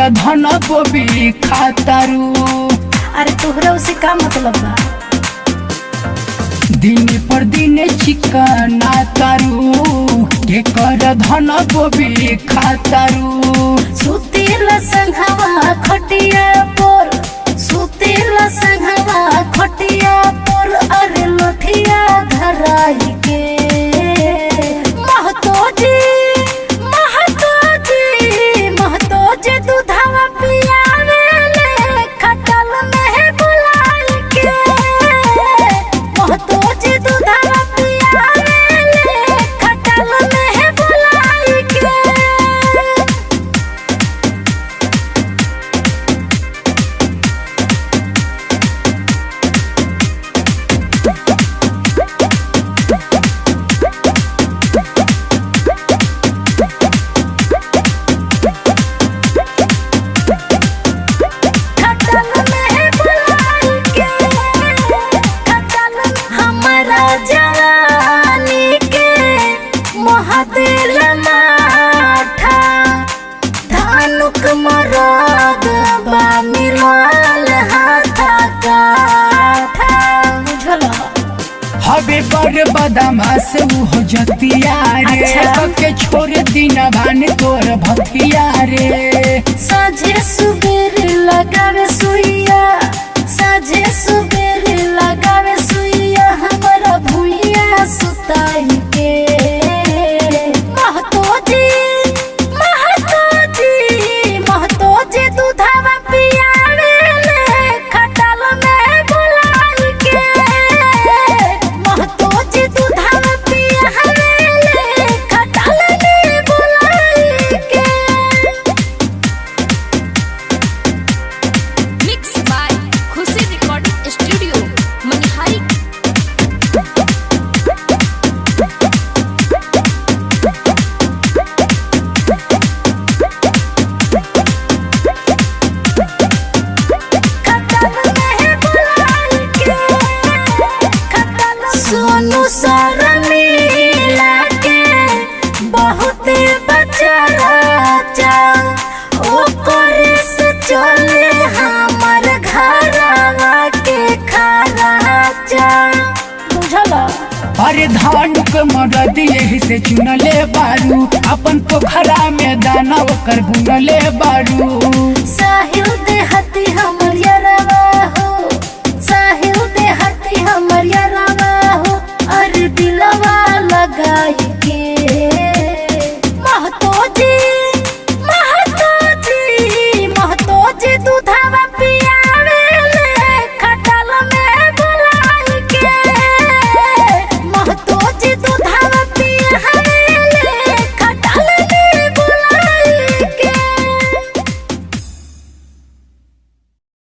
धन बोबी खातारू। अरे तोहरा उसे का मतलब बा? दिन पर दिन चिकना तारू के कर धन बोबी खातारू। सुतेला संघवा खटिया पर, सुतेला संघवा खटिया पर, अरे लोठिया धराई के। महतो जी दूधवा पियावेले खटल में बुलाई के। महतो जी दूधवा पियावेले खटल में बुलाई के। हबे बड़ बदमाश हो जतिया रे। अच्छा। के छोड़ दिन भान तोर भतिया रे। साझे सुबेरे लगावे सुइया, साझे सुबेरे लगावे सुइया, हमारा भुइया सुताई के। महतो जी दूधवा पियावेले खटल में बुलाई के। महतो जी दूधवा पियावेले खटल में बुलाई के। Mix by Khushi recording studio Manihari. Sonu Sharmila के बहुते बच्चा ओकरे से चले हमर घरवा के खर्चा। बुझला? अरे धान के मदद यही से चुनले बारू। अपन पोखरा में दाना ओकर बुनले बारू।